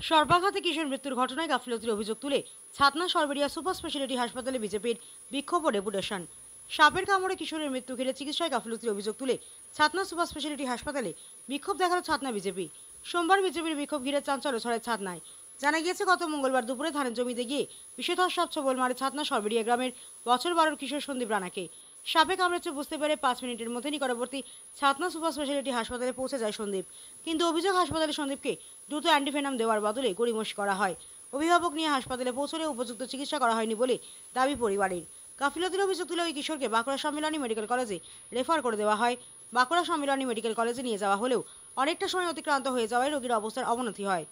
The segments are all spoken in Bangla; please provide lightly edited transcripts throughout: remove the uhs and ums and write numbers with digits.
সর্বাঘাতে কিশোর মৃত্যুর ঘটনায় গাফিলতির অভিযোগ তুলে ছাতনা সরবেরিয়া সুপার স্পেশালিটি হাসপাতালে বিজেপির বিক্ষোভ ও ডেপুটেশন। সাপের কামড়ে কিশোরের মৃত্যু ঘিরে চিকিৎসায় গাফিলতির অভিযোগ তুলে ছাতনা সুপার স্পেশালিটি হাসপাতালে বিক্ষোভ দেখালো ছাতনা বিজেপি। সোমবার বিজেপির বিক্ষোভ ঘিরে চাঞ্চল্য ছড়ায় ছাতনায়। জানা গিয়েছে, গত মঙ্গলবার দুপুরে ধানের জমিতে গিয়ে বিষধর সাপ ছোবল মারে ছাতনা সরবেরিয়া গ্রামের বছর 12 কিশোর সন্দীপ রানাকে। সাপে কামড়েছে বুঝতে পেরে 5 মিনিটের মধ্যে নিকটবর্তী ছাতনা সুপার স্পেশালিটি হাসপাতালে পৌঁছে যায় সন্দীপ। কিন্তু অভিযোগ, হাসপাতালে সন্দীপকে দ্রুত অ্যান্টিভেনাম দেওয়ার বদলে গড়িমসি করা হয়। অভিভাবক নিয়ে হাসপাতালে পৌঁছলে উপযুক্ত চিকিৎসা করা হয়নি বলে দাবি পরিবারের। গাফিলতির অভিযোগ তুলে ওই কিশোরকে বাঁকুড়া সম্মিলনী মেডিকেল কলেজে রেফার করে দেওয়া হয়। বাঁকুড়া সম্মিলনী মেডিকেল কলেজে নিয়ে যাওয়া হলেও অনেকটা সময় অতিক্রান্ত হয়ে যাওয়ায় রোগীর অবস্থার অবনতি হয়।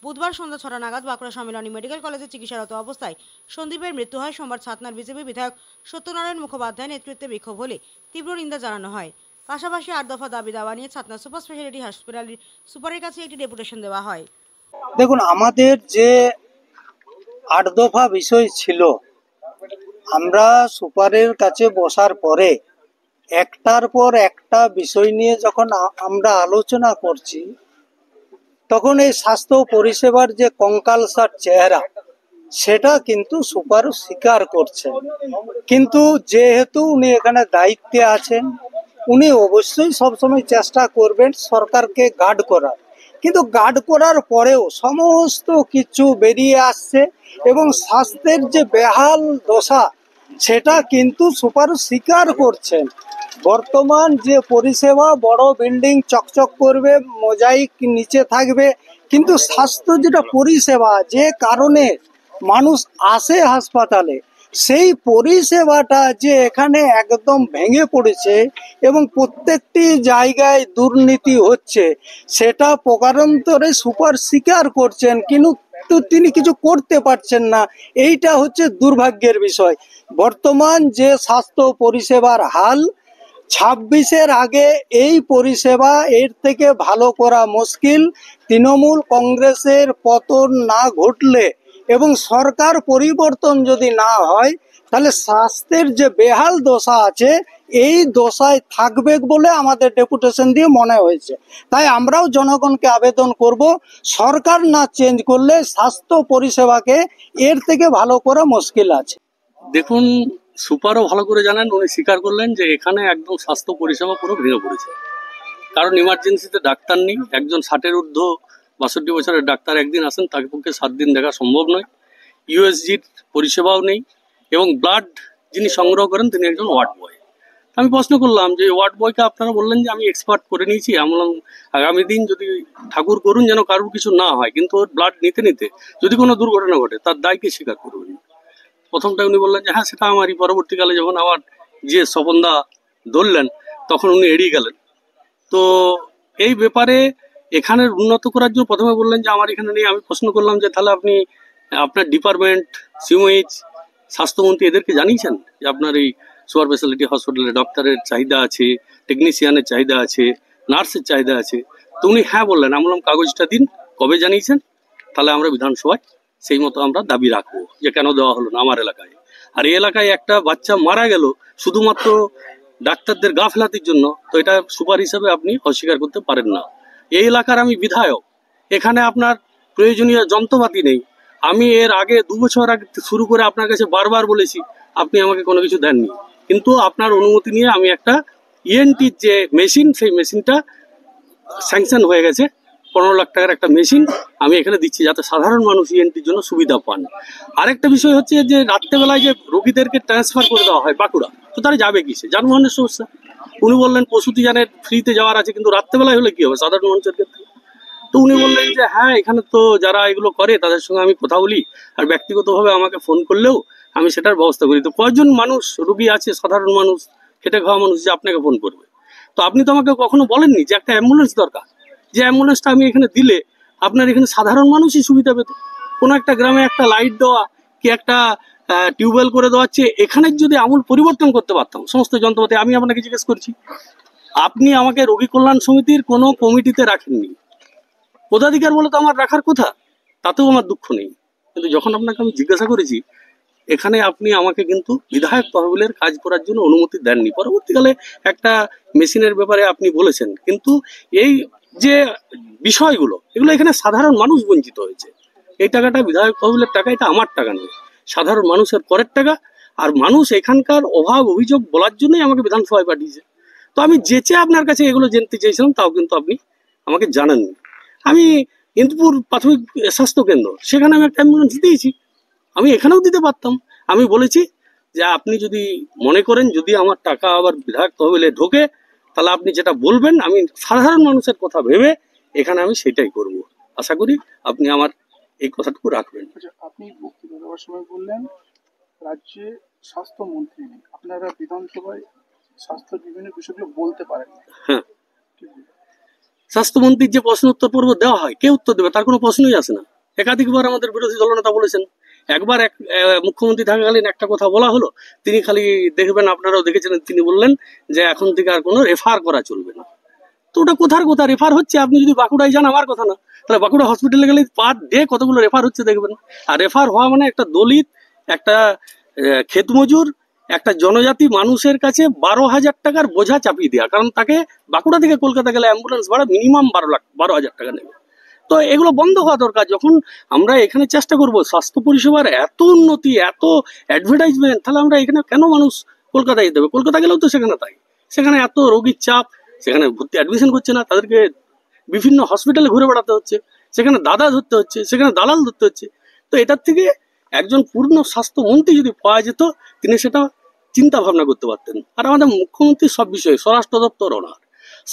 বুধবার সন্ধ্যা 6টা নাগাদ বাঁকুড়া সম্মিলনী মেডিকেল কলেজে চিকিৎসারত অবস্থায় সন্দীপের মৃত্যু হয়। সোমবার ছাতনার বিজেপি বিধায়ক সত্যনারায়ণ মুখোপাধ্যায়ের নেতৃত্বে বিক্ষোভ হলে তীব্র নিন্দা জানানো হয়। পাশাপাশি 8 দফা দাবি দাওয়া নিয়ে ছাতনা সুপার স্পেশালিটি হাসপাতালের সুপারের কাছে একটি ডেপুটেশন দেওয়া হয়। দেখুন, আমাদের যে 8 দফা বিষয় ছিল, আমরা সুপারের কাছে বসার পরে একটার পর একটা বিষয় নিয়ে যখন আমরা আলোচনা করছি, তখন এই স্বাস্থ্য পরিষেবার যে কঙ্কালসার চেহারা, সেটা কিন্তু সুপার স্বীকার করছেন। কিন্তু যেহেতু উনি এখানে দায়িত্বে আছেন, উনি অবশ্যই সবসময় চেষ্টা করবেন সরকারকে গার্ড করার। কিন্তু গার্ড করার পরেও সমস্ত কিছু বেরিয়ে আসছে এবং স্বাস্থ্যের যে বেহাল দশা, সেটা কিন্তু সুপার স্বীকার করছেন। বর্তমান যে পরিষেবা, বড় বিল্ডিং চকচক করবে, মোজাইক নিচে থাকবে, কিন্তু স্বাস্থ্য যেটা পরিষেবা, যে কারণে মানুষ আসে হাসপাতালে, সেই পরিষেবাটা যে এখানে একদম ভেঙে পড়েছে এবং প্রত্যেকটি জায়গায় দুর্নীতি হচ্ছে, সেটা প্রকারান্তরে সুপার স্বীকার করছেন, কিন্তু তিনি কিছু করতে পারছেন না। এইটা হচ্ছে দুর্ভাগ্যের বিষয়। বর্তমান যে স্বাস্থ্য পরিষেবার হাল, 26-এর আগে এই পরিষেবা এর থেকে ভালো করা মুশকিল। তৃণমূল কংগ্রেসের পতন না ঘটলে এবং সরকার পরিবর্তন যদি না হয়, তাহলে স্বাস্থ্যের যে বেহাল দশা আছে, এই দশায় থাকবে বলে আমাদের ডেপুটেশন দিয়ে মনে হয়েছে। তাই আমরাও জনগণকে আবেদন করব, সরকার না চেঞ্জ করলে স্বাস্থ্য পরিষেবাকে এর থেকে ভালো করা মুশকিল আছে। দেখুন, সুপারও ভালো করে জানেন, উনি স্বীকার করলেন যে এখানে একদম স্বাস্থ্য পরিষেবা পুরো ভেঙে পড়েছে। কারণ ইমার্জেন্সিতে ডাক্তার নেই। একজন 60-এর ঊর্ধ্ব 62 বছরের ডাক্তার একদিন আসেন, তার পক্ষে 7 দিন দেখা সম্ভব নয়। ইউএসজির পরিষেবাও নেই এবং ব্লাড যিনি সংগ্রহ করেন তিনি একজন ওয়ার্ড বয়। আমি প্রশ্ন করলাম যে ওয়ার্ড বয়কে আপনারা বললেন যে আমি এক্সপার্ট করে নিয়েছি, আমি আগামী দিন যদি ঠাকুর করুন যেন কারোর কিছু না হয়, কিন্তু ওর ব্লাড নিতে নিতে যদি কোনো দুর্ঘটনা ঘটে তার দায়কে স্বীকার করবেন। প্রথমটা উনি বললেন যে হ্যাঁ সেটা আমারই। পরবর্তীকালে যখন আমার যে স্বপনদা ধরলেন তখন উনি এড়িয়ে গেলেন। তো এই ব্যাপারে এখানের উন্নত করার জন্য প্রথমে বললেন যে আমার এখানে নেই। আমি প্রশ্ন করলাম যে তাহলে আপনি আপনার ডিপার্টমেন্ট, সিমএইচ, স্বাস্থ্যমন্ত্রী এদেরকে জানিয়েছেন যে আপনার এই সুপার স্পেশালিটি হসপিটালে ডক্টরের চাহিদা আছে, টেকনিশিয়ানের চাহিদা আছে, নার্সের চাহিদা আছে? তো উনি হ্যাঁ বললেন। আমি বললাম কাগজটা দিন, কবে জানিয়েছেন? তাহলে আমরা বিধানসভায় সেই মতো আমরা দাবি রাখবো যে কেন দেওয়া হলো না আমার এলাকায়। আর এই এলাকায় একটা বাচ্চা মারা গেল শুধুমাত্র ডাক্তারদের গাফিলতির জন্য, তো এটা সুপার হিসাবে আপনি অস্বীকার করতে পারেন না। এই এলাকার আমি বিধায়ক, এখানে আপনার প্রয়োজনীয় যন্ত্রপাতি নেই। আমি এর আগে 2 বছর আগে শুরু করে আপনার কাছে বারবার বলেছি, আপনি আমাকে কোনো কিছু দেননি। কিন্তু আপনার অনুমতি নিয়ে আমি একটা ইএনটির যে মেশিন, সেই মেশিনটা স্যাংশন হয়ে গেছে। 15 লাখ টাকার একটা মেশিন আমি এখানে দিচ্ছি যাতে সাধারণ মানুষ ইএনটির জন্য সুবিধা পান। আরেকটা বিষয় হচ্ছে যে রাত্রেবেলায় যে রোগীদেরকে ট্রান্সফার করে দেওয়া হয় বাঁকুড়া, তো তারা যাবে কিসে? যানবাহনের সমস্যা। উনি বললেন প্রসূতি যানের ফ্রিতে যাওয়ার আছে, কিন্তু রাত্রেবেলায় হলে কি হবে সাধারণ মানুষের ক্ষেত্রে? তো উনি বললেন যে হ্যাঁ এখানে তো যারা এগুলো করে তাদের সঙ্গে আমি কথা বলি, আর ব্যক্তিগতভাবে আমাকে ফোন করলেও আমি সেটার ব্যবস্থা করি। তো কয়জন মানুষ রোগী আছে, সাধারণ মানুষ, খেটে খাওয়া মানুষ, যে আপনাকে ফোন করবে? তো আপনি তো আমাকে কখনো বলেননি যে একটা অ্যাম্বুলেন্স দরকার, যে অ্যাম্বুলেন্সটা আমি এখানে দিলে আপনার এখানে সাধারণ মানুষই সুবিধা পেত। কোনো একটা গ্রামে একটা লাইট দেওয়া কি একটা টিউবওয়েল করে দেওয়ার চেয়ে এখানে যদি আমূল পরিবর্তন করতে পারতাম সমস্ত যন্ত্রপাতি। আমি আপনাকে জিজ্ঞেস করছি, আপনি আমাকে রোগী কল্যাণ সমিতির কোনো কমিটিতে রাখেননি। পদাধিকার বলে তো আমার রাখার কথা, তাতেও আমার দুঃখ নেই। কিন্তু যখন আপনাকে আমি জিজ্ঞাসা করেছি, এখানে আপনি আমাকে কিন্তু বিধায়ক তহবিলের কাজ করার জন্য অনুমতি দেননি। পরবর্তীকালে একটা মেশিনের ব্যাপারে আপনি বলেছেন, কিন্তু এই যে বিষয়গুলো, এগুলো এখানে সাধারণ মানুষ বঞ্চিত হয়েছে। এই টাকাটা বিধায়ক তহবিলের টাকা, এটা আমার টাকা নয়, সাধারণ মানুষের করের টাকা। আর মানুষ এখানকার অভাব অভিযোগ বলার জন্যই আমাকে বিধানসভায় পাঠিয়েছে। তো আমি যেচে আপনার কাছে এগুলো জানতে চেয়েছিলাম, তাও কিন্তু আপনি আমাকে জানাননি। আমি ইন্দুপুর প্রাথমিক স্বাস্থ্য কেন্দ্র, সেখানে আমি একটা অ্যাম্বুলেন্স দিয়েছি, আমি এখানেও দিতে পারতাম। আমি বলেছি যে আপনি যদি মনে করেন যদি আমার টাকা আবার বিধায়ক তহবিলে ঢোকে, তাহলে আপনি যেটা বলবেন আমি সাধারণ মানুষের কথা ভেবে এখানে আমি সেটাই করব। আশা করি আপনি আমার এই কথাটুকু রাখবেন। আচ্ছা, আপনি বক্তব্য দেওয়ার সময় বললেন রাজ্যে স্বাস্থ্যমন্ত্রী নেই, আপনারা বিধানসভায় স্বাস্থ্য বিভিন্ন বিষয়গুলো বলতে পারেন না। হ্যাঁ, কি বলবেন? স্বাস্থ্যমন্ত্রীর যে প্রশ্ন উত্তর পর্ব দেওয়া হয়, কে উত্তর দেবে? তার কোনো প্রশ্নই আসে না। একাধিকবার আমাদের বিরোধী দলনেতা বলেছেন, একবার মুখ্যমন্ত্রী থাকাকালীন একটা কথা বলা হলো, তিনি খালি দেখবেন, আপনারাও দেখেছিলেন, তিনি বললেন যে এখন থেকে আর কোনো রেফার করা চলবে না। তো ওটা কোথার কথা রেফার হচ্ছে? আপনি যদি বাঁকুড়ায় যান, আমার কথা না, তাহলে বাঁকুড়া হসপিটালে গেলে পার ডে কতগুলো রেফার হচ্ছে দেখবেন। আর রেফার হওয়া মানে একটা দলিত, একটা ক্ষেতমজুর, একটা জনজাতি মানুষের কাছে 12,000 টাকার বোঝা চাপিয়ে দেওয়া। কারণ তাকে বাঁকুড়া থেকে কলকাতা গেলে অ্যাম্বুলেন্স ভাড়া মিনিমাম 12,000 টাকা নেবে। তো এগুলো বন্ধ হওয়া দরকার। যখন আমরা এখানে চেষ্টা করব স্বাস্থ্য পরিষেবার এত উন্নতি, এত অ্যাডভার্টাইজমেন্ট, তাহলে আমরা এখানে কেন মানুষ কলকাতায় যেতে হবে? কলকাতা গেলেও তো সেখানে তাই, সেখানে এত রোগীর চাপ, সেখানে ভর্তি অ্যাডমিশন করছে না, তাদেরকে বিভিন্ন হসপিটালে ঘুরে বেড়াতে হচ্ছে, সেখানে দাদা ধরতে হচ্ছে, সেখানে দালাল ধরতে হচ্ছে। তো এটার থেকে একজন পূর্ণ স্বাস্থ্যমন্ত্রী যদি পাওয়া যেত, তিনি সেটা চিন্তা ভাবনা করতে পারতেন। আর আমাদের মুখ্যমন্ত্রী সব বিষয়ে, স্বরাষ্ট্র দপ্তর ওনার,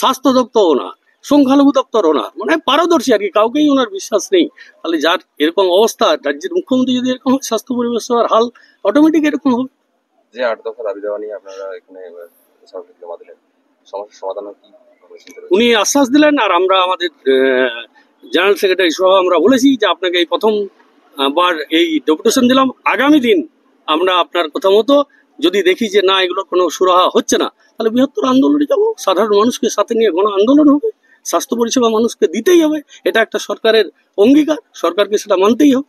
স্বাস্থ্য দপ্তর ওনার, সংখ্যালঘু দপ্তর ওনার, মানে পারদর্শী আর কি, কাউকেই ওনার বিশ্বাস নেই। তাহলে যার এরকম অবস্থা, রাজ্যের মুখ্যমন্ত্রী যদি এরকম হয়, স্বাস্থ্য পরিবেশের হাল অটোমেটিক এরকম হবে। যে 8 দফা দাবি দেওয়া নিয়ে আপনারা এখানে সরকারকে জমা দিলেন, সমস্যার সমাধান কি উনি আশ্বাস দিলেন। আর আমরা আমাদের জেনারেল সেক্রেটারি সহ আমরা বলেছি যে আপনাকে এই প্রথম বার এই ডেপুটেশন দিলাম, আগামী দিন আমরা আপনার কথা মতো যদি দেখি যে না এগুলো কোনো সুরাহা হচ্ছে না, তাহলে বৃহত্তর আন্দোলনে যাব, সাধারণ মানুষকে সাথে নিয়ে গণ আন্দোলন হবে, স্বাস্থ্য পরিষেবা মানুষকে দিতেই হবে, এটা একটা সরকারের অঙ্গীকার, সরকারকে সেটা মানতেই হবে।